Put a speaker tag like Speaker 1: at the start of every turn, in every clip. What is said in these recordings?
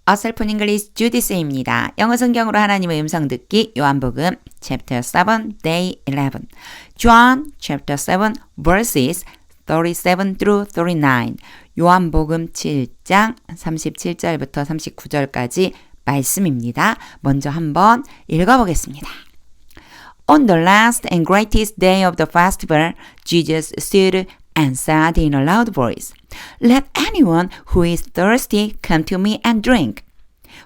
Speaker 1: A Self in English 주디스입니다. 영어 성경으로 하나님의 음성 듣기 요한복음 chapter 7 day 11 John chapter 7 verses 37 through 39 요한복음 7장 37절부터 39절까지 말씀입니다. 먼저 한번 읽어보겠습니다. On the last and greatest day of the festival, Jesus stood and said in a loud voice, Let anyone who is thirsty come to me and drink.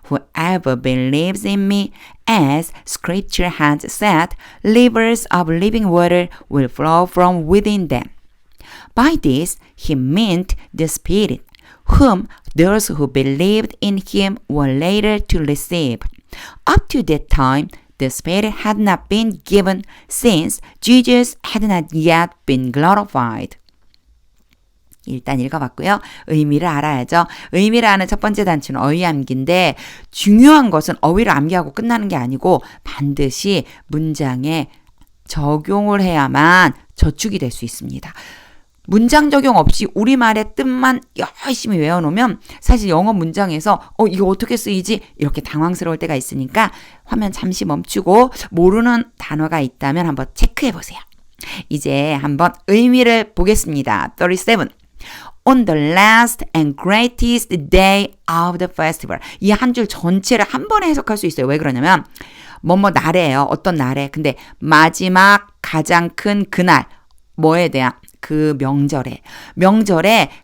Speaker 1: Whoever believes in me, as Scripture has said, rivers of living water will flow from within them. By this he meant the Spirit, whom those who believed in him were later to receive. Up to that time, the Spirit had not been given, since Jesus had not yet been glorified. 일단 읽어봤고요. 의미를 알아야죠. 의미를 아는 첫 번째 단추는 어휘 암기인데 중요한 것은 어휘를 암기하고 끝나는 게 아니고 반드시 문장에 적용을 해야만 저축이 될 수 있습니다. 문장 적용 없이 우리말의 뜻만 열심히 외워놓으면 사실 영어 문장에서 이거 어떻게 쓰이지? 이렇게 당황스러울 때가 있으니까 화면 잠시 멈추고 모르는 단어가 있다면 한번 체크해 보세요. 이제 한번 의미를 보겠습니다. 37. On the last and greatest day of the festival. 이 한 줄 전체를 한 번에 해석할 수 있어요. 왜 그러냐면 뭐뭐 날이에요. 어떤 날에. 근데 마지막 가장 큰 그날. 뭐에 대한? 그 명절에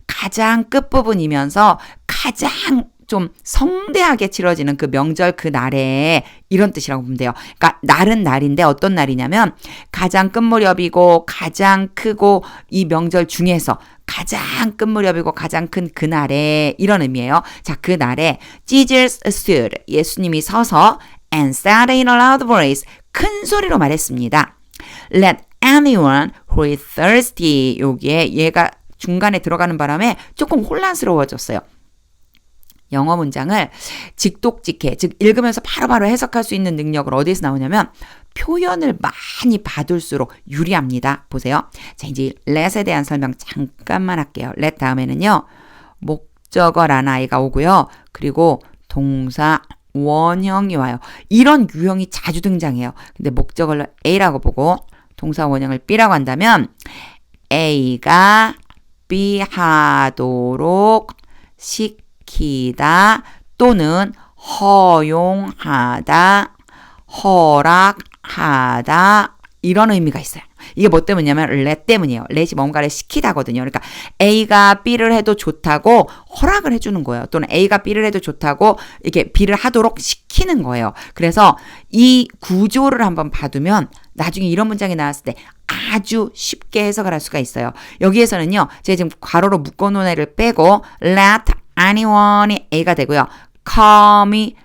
Speaker 1: 가장 끝부분이면서 가장 좀 성대하게 치러지는 그 명절 그 날에 이런 뜻이라고 보면 돼요. 그러니까 날은 날인데 어떤 날이냐면 가장 끝무렵이고 가장 크고 이 명절 중에서 가장 끝무렵이고 가장 큰 그날에 이런 의미예요. 자, 그 날에 Jesus stood, 예수님이 서서 and said in a loud voice, 큰 소리로 말했습니다. Let anyone who is thirsty, 여기에 얘가 중간에 들어가는 바람에 조금 혼란스러워졌어요. 영어 문장을 직독직해, 즉 읽으면서 바로바로 해석할 수 있는 능력을 어디에서 나오냐면 표현을 많이 받을수록 유리합니다. 보세요. 자, 이제 let에 대한 설명 잠깐만 할게요. let 다음에는요. 목적어라는 아이가 오고요. 그리고 동사 원형이 와요. 이런 유형이 자주 등장해요. 근데 목적어를 A라고 보고 동사 원형을 B라고 한다면 A가 B 하도록 시키다 또는 허용하다, 허락하다 이런 의미가 있어요. 이게 뭐 때문이냐면 let 때문이에요. let이 뭔가를 시키다거든요. 그러니까 A가 B를 해도 좋다고 허락을 해주는 거예요. 또는 A가 B를 해도 좋다고 이렇게 B를 하도록 시키는 거예요. 그래서 이 구조를 한번 봐두면 나중에 이런 문장이 나왔을 때 아주 쉽게 해석을 할 수가 있어요. 여기에서는요. 제가 지금 괄호로 묶어놓은 애를 빼고 let anyone이 A가 되고요. come이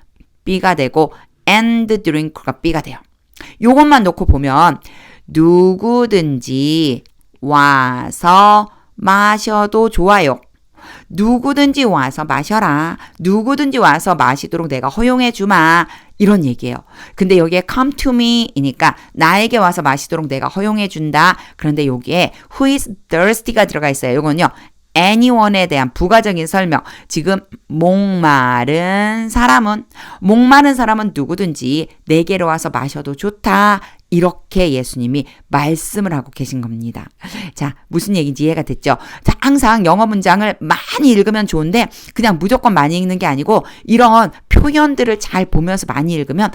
Speaker 1: B가 되고 and drink가 B가 돼요. 요것만 놓고 보면 누구든지 와서 마셔도 좋아요. 누구든지 와서 마셔라. 누구든지 와서 마시도록 내가 허용해 주마. 이런 얘기예요. 근데 여기에 come to me 이니까 나에게 와서 마시도록 내가 허용해 준다. 그런데 여기에 who is thirsty가 들어가 있어요. 요건요. anyone에 대한 부가적인 설명. 지금 목마른 사람은 누구든지 내게로 와서 마셔도 좋다. 이렇게 예수님이 말씀을 하고 계신 겁니다. 자, 무슨 얘기인지 이해가 됐죠? 자, 항상 영어 문장을 많이 읽으면 좋은데 그냥 무조건 많이 읽는 게 아니고 이런 표현들을 잘 보면서 많이 읽으면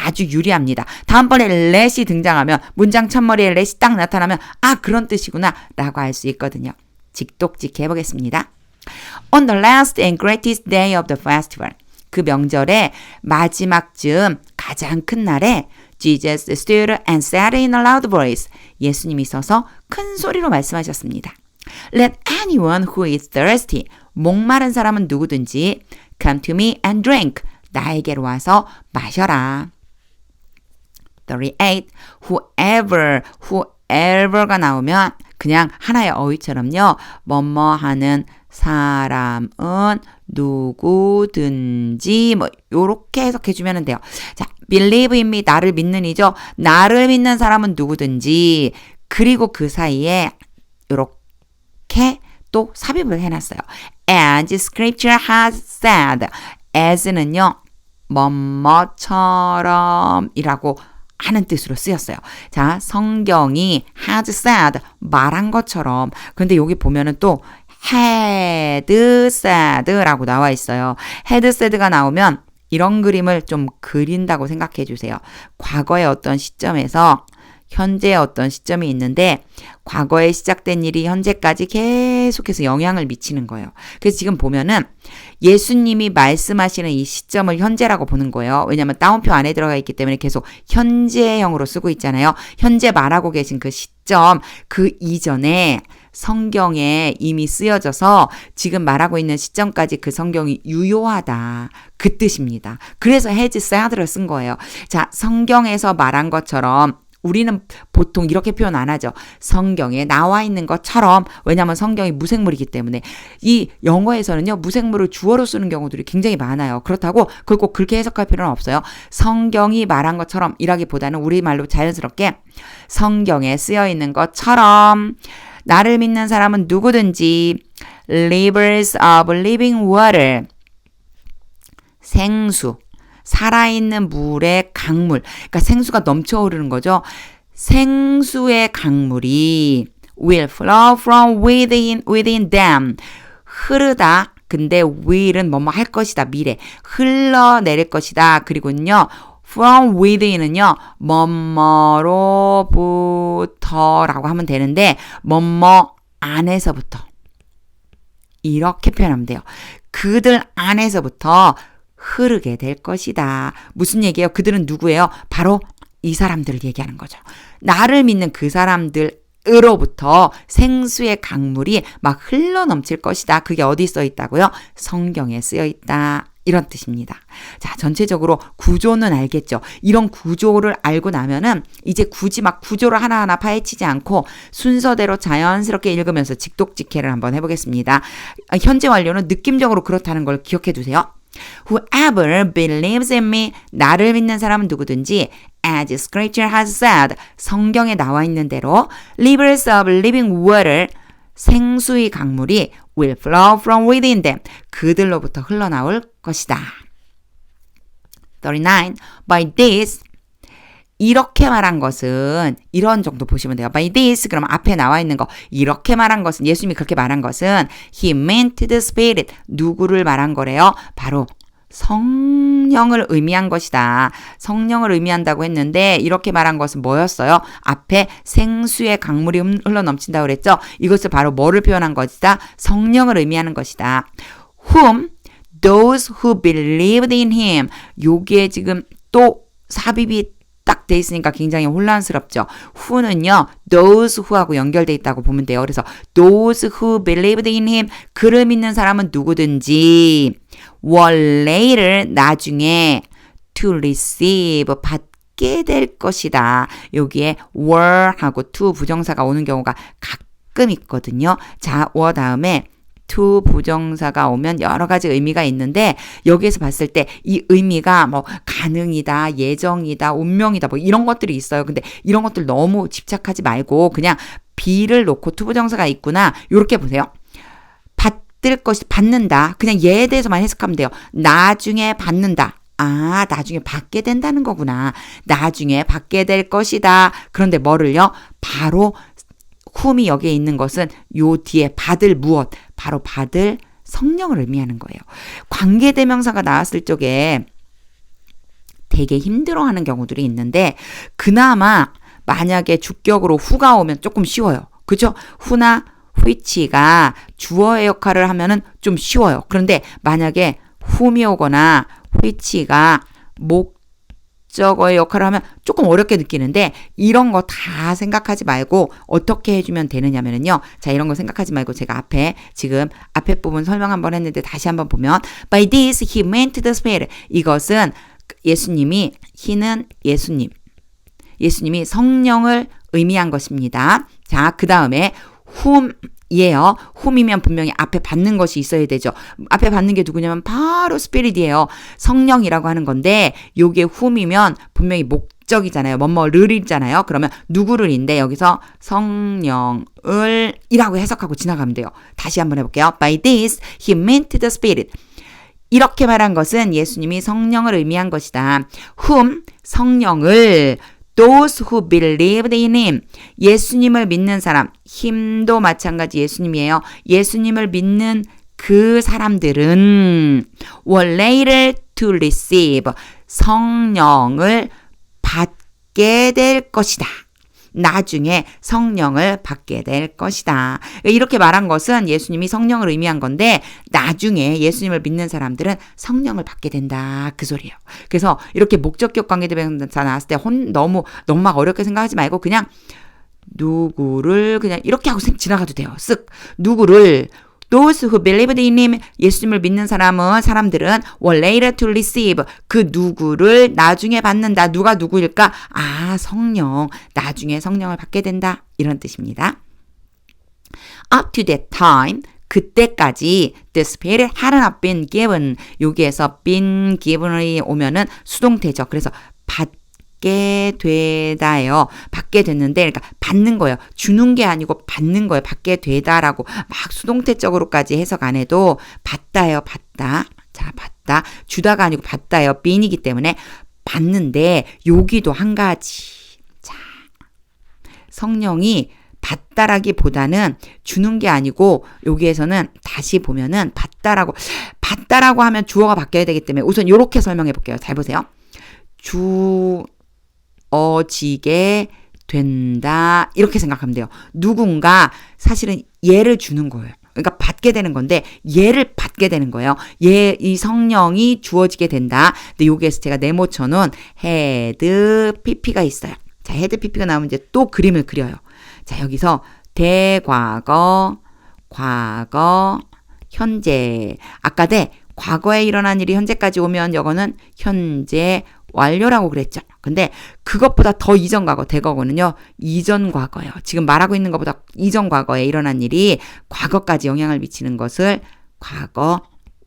Speaker 1: 아주 유리합니다. 다음번에 let이 등장하면 문장 첫머리에 let이 딱 나타나면 그런 뜻이구나 라고 할 수 있거든요. 직독직해 보겠습니다. On the last and greatest day of the festival. 그 명절의 마지막 즈음 가장 큰 날에 Jesus stood and said in a loud voice. 예수님이 서서 큰 소리로 말씀하셨습니다. Let anyone who is thirsty. 목마른 사람은 누구든지 come to me and drink. 나에게로 와서 마셔라. 38. whoever가 나오면 그냥 하나의 어휘처럼요. 뭐뭐 하는 사람은 누구든지 뭐 요렇게 해석해 주면 돼요. 자, believe in me 나를 믿는 이죠. 나를 믿는 사람은 누구든지 그리고 그 사이에 요렇게 또 삽입을 해놨어요. As Scripture has said. as는요. 뭐뭐처럼 이라고 하는 뜻으로 쓰였어요. 자, 성경이 has said, 말한 것처럼. 근데 여기 보면은 또 had said라고 나와 있어요. had said가 나오면 이런 그림을 좀 그린다고 생각해 주세요. 과거의 어떤 시점에서 현재의 어떤 시점이 있는데 과거에 시작된 일이 현재까지 계속해서 영향을 미치는 거예요. 그래서 지금 보면은 예수님이 말씀하시는 이 시점을 현재라고 보는 거예요. 왜냐하면 따옴표 안에 들어가 있기 때문에 계속 현재형으로 쓰고 있잖아요. 현재 말하고 계신 그 시점, 그 이전에 성경에 이미 쓰여져서 지금 말하고 있는 시점까지 그 성경이 유효하다. 그 뜻입니다. 그래서 has said를 쓴 거예요. 자, 성경에서 말한 것처럼 우리는 보통 이렇게 표현 안 하죠. 성경에 나와 있는 것처럼. 왜냐하면 성경이 무생물이기 때문에. 이 영어에서는요. 무생물을 주어로 쓰는 경우들이 굉장히 많아요. 그렇다고 그걸 꼭 그렇게 해석할 필요는 없어요. 성경이 말한 것처럼 이라기보다는 우리말로 자연스럽게 성경에 쓰여 있는 것처럼 나를 믿는 사람은 누구든지 rivers of living water 생수 살아있는 물의 강물, 그러니까 생수가 넘쳐오르는 거죠. 생수의 강물이 will flow from within them. 흐르다. 근데 will은 뭐뭐 할 것이다. 미래. 흘러내릴 것이다. 그리고는요. from within은요. 뭐뭐로부터라고 하면 되는데 뭐뭐 안에서부터. 이렇게 표현하면 돼요. 그들 안에서부터 흐르게 될 것이다. 무슨 얘기예요? 그들은 누구예요? 바로 이 사람들을 얘기하는 거죠. 나를 믿는 그 사람들으로부터 생수의 강물이 막 흘러넘칠 것이다. 그게 어디 써 있다고요? 성경에 쓰여 있다. 이런 뜻입니다. 자, 전체적으로 구조는 알겠죠? 이런 구조를 알고 나면은 이제 굳이 막 구조를 하나하나 파헤치지 않고 순서대로 자연스럽게 읽으면서 직독직해를 한번 해보겠습니다. 현재 완료는 느낌적으로 그렇다는 걸 기억해 두세요. Whoever believes in me, 나를 믿는 사람은 누구든지 as scripture has said, 성경에 나와 있는 대로 rivers of living water, 생수의 강물이 will flow from within them, 그들로부터 흘러나올 것이다. 39. By this, 이렇게 말한 것은 이런 정도 보시면 돼요. By this, 그럼 앞에 나와 있는 거 이렇게 말한 것은 예수님이 그렇게 말한 것은 He meant the Spirit, 누구를 말한 거래요? 바로 성령을 의미한 것이다. 성령을 의미한다고 했는데 이렇게 말한 것은 뭐였어요? 앞에 생수의 강물이 흘러넘친다고 그랬죠? 이것을 바로 뭐를 표현한 것이다? 성령을 의미하는 것이다. Whom, those who believed in Him. 여기에 지금 또 삽입이 딱 돼 있으니까 굉장히 혼란스럽죠. who는요, those who하고 연결돼 있다고 보면 돼요. 그래서 those who believed in him, 그를 믿는 사람은 누구든지 were later, 나중에 to receive, 받게 될 것이다. 여기에 were 하고 to 부정사가 오는 경우가 가끔 있거든요. 자, were 다음에 to 부정사가 오면 여러 가지 의미가 있는데 여기에서 봤을 때 이 의미가 뭐 가능이다, 예정이다, 운명이다 뭐 이런 것들이 있어요. 근데 이런 것들 너무 집착하지 말고 그냥 be를 놓고 to 부정사가 있구나 이렇게 보세요. 받을 것이 받는다. 그냥 얘에 대해서만 해석하면 돼요. 나중에 받는다. 아, 나중에 받게 된다는 거구나. 나중에 받게 될 것이다. 그런데 뭐를요? 바로 whom이 여기에 있는 것은 요 뒤에 받을 무엇, 바로 받을 성령을 의미하는 거예요. 관계대명사가 나왔을 적에 되게 힘들어하는 경우들이 있는데 그나마 만약에 주격으로 who가 오면 조금 쉬워요. 그죠? who나 which가 주어의 역할을 하면은 좀 쉬워요. 그런데 만약에 whom이 오거나 which가 목적어의 역할을 하면 조금 어렵게 느끼는데 이런 거 다 생각하지 말고 어떻게 해주면 되느냐면요. 자, 이런 거 생각하지 말고 제가 앞에 지금 앞에 부분 설명 한번 했는데 다시 한번 보면 By this he meant the Spirit. 이것은 예수님이 he는 예수님이 성령을 의미한 것입니다. 자, 그 다음에 whom이에요. whom이면 분명히 앞에 받는 것이 있어야 되죠. 앞에 받는 게 누구냐면 바로 스피릿이에요. 성령이라고 하는 건데 요게 whom이면 분명히 목적이잖아요. 뭐뭐를이잖아요. 그러면 누구를인데 여기서 성령을 이라고 해석하고 지나가면 돼요. 다시 한번 해볼게요. By this he meant the Spirit. 이렇게 말한 것은 예수님이 성령을 의미한 것이다. whom 성령을 those who believed in him 예수님을 믿는 사람 힘도 마찬가지 예수님이에요. 예수님을 믿는 그 사람들은 were later to receive 성령을 받게 될 것이다. 나중에 성령을 받게 될 것이다. 이렇게 말한 것은 예수님이 성령을 의미한 건데 나중에 예수님을 믿는 사람들은 성령을 받게 된다. 그 소리예요. 그래서 이렇게 목적격 관계대명사 나왔을 때 너무 막 어렵게 생각하지 말고 그냥 누구를 그냥 이렇게 하고 지나가도 돼요. 쓱 누구를 Those who believed in him, 예수님을 믿는 사람들은 were later to receive, 그 누구를 나중에 받는다. 누가 누구일까? 아, 성령. 나중에 성령을 받게 된다. 이런 뜻입니다. Up to that time, 그때까지 the Spirit had not been given. 여기에서 been given이 오면은 수동태죠. 그래서 받게 되다예요. 받게 됐는데, 그러니까 받는 거예요. 주는 게 아니고 받는 거예요. 받게 되다라고 막 수동태적으로까지 해석 안 해도 받다예요. 받다. 자, 받다. 주다가 아니고 받다예요. being이기 때문에 받는데 여기도 한 가지. 자, 성령이 받다라기보다는 주는 게 아니고 여기에서는 다시 보면은 받다라고 하면 주어가 바뀌어야 되기 때문에 우선 이렇게 설명해 볼게요. 잘 보세요. 주어지게 된다. 이렇게 생각하면 돼요. 누군가 사실은 얘를 주는 거예요. 그러니까 받게 되는 건데 얘를 받게 되는 거예요. 이 성령이 주어지게 된다. 근데 여기에서 제가 네모쳐놓은 헤드 PP가 있어요. 자, 헤드 PP가 나오면 이제 또 그림을 그려요. 자, 여기서 대과거, 과거, 현재. 아까 과거에 일어난 일이 현재까지 오면 이거는 현재 완료라고 그랬죠. 근데 그것보다 더 이전 과거, 대과거는요. 이전 과거예요. 지금 말하고 있는 것보다 이전 과거에 일어난 일이 과거까지 영향을 미치는 것을 과거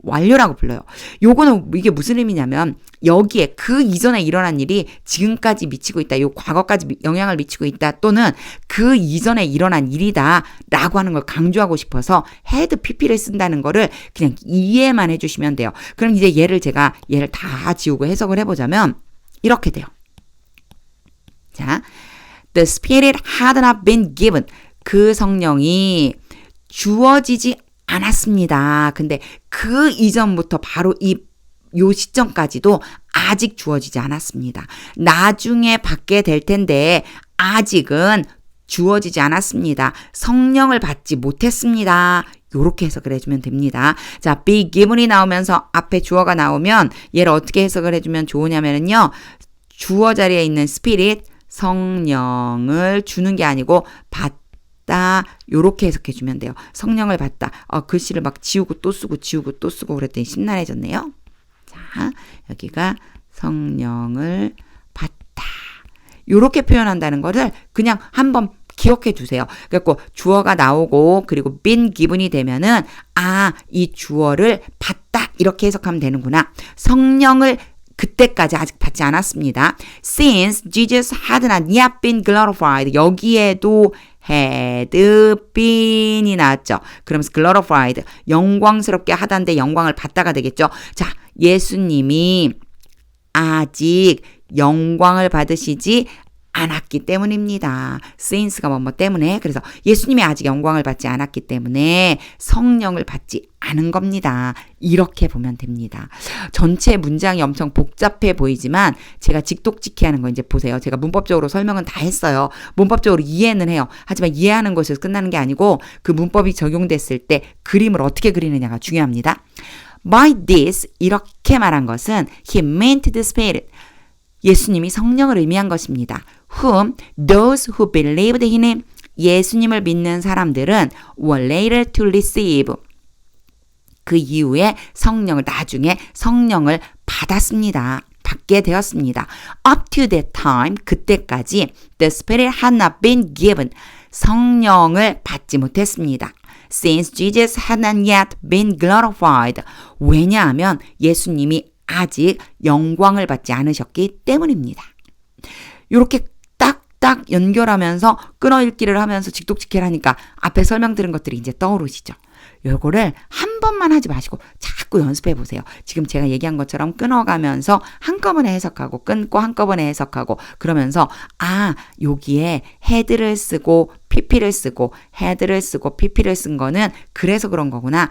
Speaker 1: 완료라고 불러요. 요거는 이게 무슨 의미냐면 여기에 그 이전에 일어난 일이 지금까지 미치고 있다. 요 과거까지 영향을 미치고 있다. 또는 그 이전에 일어난 일이다. 라고 하는 걸 강조하고 싶어서 had pp를 쓴다는 거를 그냥 이해만 해주시면 돼요. 그럼 이제 얘를 다 지우고 해석을 해보자면 이렇게 돼요. 자, the Spirit had not been given. 그 성령이 주어지지 않았습니다. 근데 그 이전부터 바로 요 시점까지도 아직 주어지지 않았습니다. 나중에 받게 될 텐데 아직은 주어지지 않았습니다. 성령을 받지 못했습니다. 요렇게 해석을 해주면 됩니다. 자, be given이 나오면서 앞에 주어가 나오면 얘를 어떻게 해석을 해주면 좋으냐면요. 주어 자리에 있는 spirit, 성령을 주는 게 아니고 받다. 요렇게 해석해 주면 돼요. 성령을 받다. 글씨를 막 지우고 또 쓰고 그랬더니 심란해졌네요. 자, 여기가 성령을 받다. 요렇게 표현한다는 거를 그냥 한번 기억해 두세요. 그래갖고 주어가 나오고 그리고 been given이 되면은 이 주어를 받다 이렇게 해석하면 되는구나. 성령을 그때까지 아직 받지 않았습니다. Since Jesus had not yet been glorified. 여기에도 had been이 나왔죠. 그러면서 glorified, 영광스럽게 하다인데 영광을 받다가 되겠죠. 자, 예수님이 아직 영광을 받으시지 않았기 때문입니다. since가 뭐뭐 때문에. 그래서 예수님이 아직 영광을 받지 않았기 때문에 성령을 받지 않은 겁니다. 이렇게 보면 됩니다. 전체 문장이 엄청 복잡해 보이지만 제가 직독직해 하는 거 이제 보세요. 제가 문법적으로 설명은 다 했어요. 문법적으로 이해는 해요. 하지만 이해하는 것에서 끝나는 게 아니고 그 문법이 적용됐을 때 그림을 어떻게 그리느냐가 중요합니다. By this, 이렇게 말한 것은 he meant the Spirit. 예수님이 성령을 의미한 것입니다. Whom those who believed in him, 예수님을 믿는 사람들은 were later to receive. 그 이후에 나중에 성령을 받았습니다. 받게 되었습니다. Up to that time, 그때까지 the Spirit had not been given. 성령을 받지 못했습니다. Since Jesus had not yet been glorified. 왜냐하면 예수님이 아직 영광을 받지 않으셨기 때문입니다. 이렇게 딱딱 연결하면서 끊어읽기를 하면서 직독직해를 하니까 앞에 설명드린 것들이 이제 떠오르시죠. 요거를 한 번만 하지 마시고 자꾸 연습해 보세요. 지금 제가 얘기한 것처럼 끊어가면서 한꺼번에 해석하고 끊고 한꺼번에 해석하고 그러면서 여기에 had를 쓰고 pp를 쓰고 had를 쓰고 pp를 쓴 거는 그래서 그런 거구나.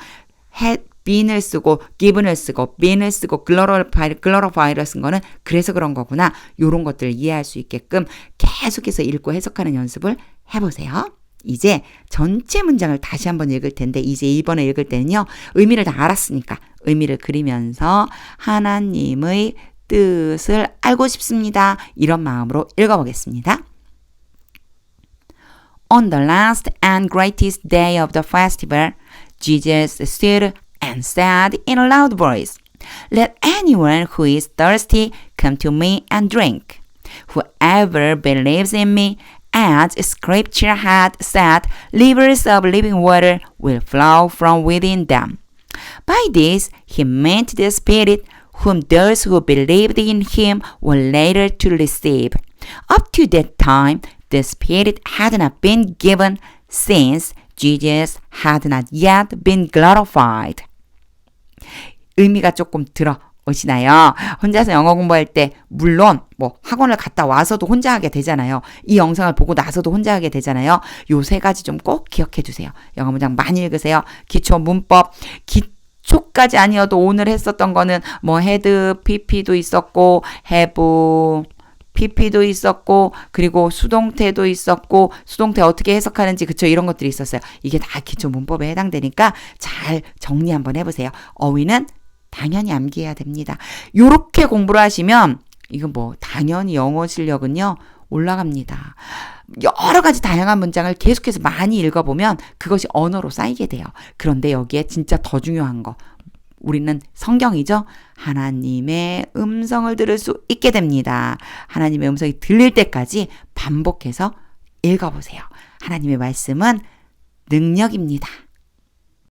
Speaker 1: had been을 쓰고 given을 쓰고 been을 쓰고 glorify를 쓴 거는 그래서 그런 거구나. 요런 것들을 이해할 수 있게끔 계속해서 읽고 해석하는 연습을 해보세요. 이제 전체 문장을 다시 한번 읽을 텐데 이제 이번에 읽을 때는요. 의미를 다 알았으니까 의미를 그리면서 하나님의 뜻을 알고 싶습니다. 이런 마음으로 읽어보겠습니다. On the last and greatest day of the festival, Jesus stood and said in a loud voice, Let anyone who is thirsty come to me and drink. Whoever believes in me, as Scripture had said, rivers of living water will flow from within them. By this he meant the Spirit, whom those who believed in him were later to receive. Up to that time, the Spirit had not been given, since Jesus had not yet been glorified. 의미가 조금 들어오시나요? 혼자서 영어 공부할 때 물론 뭐 학원을 갔다 와서도 혼자 하게 되잖아요. 이 영상을 보고 나서도 혼자 하게 되잖아요. 요 세 가지 좀 꼭 기억해 두세요. 영어 문장 많이 읽으세요. 기초 문법, 기초까지 아니어도 오늘 했었던 거는 뭐 had, pp도 있었고 have, pp도 있었고 그리고 수동태도 있었고 수동태 어떻게 해석하는지 그쵸 이런 것들이 있었어요. 이게 다 기초 문법에 해당되니까 잘 정리 한번 해보세요. 어휘는 당연히 암기해야 됩니다. 요렇게 공부를 하시면 이건 뭐 당연히 영어 실력은요 올라갑니다. 여러 가지 다양한 문장을 계속해서 많이 읽어보면 그것이 언어로 쌓이게 돼요. 그런데 여기에 진짜 더 중요한 거 우리는 성경이죠. 하나님의 음성을 들을 수 있게 됩니다. 하나님의 음성이 들릴 때까지 반복해서 읽어보세요. 하나님의 말씀은 능력입니다.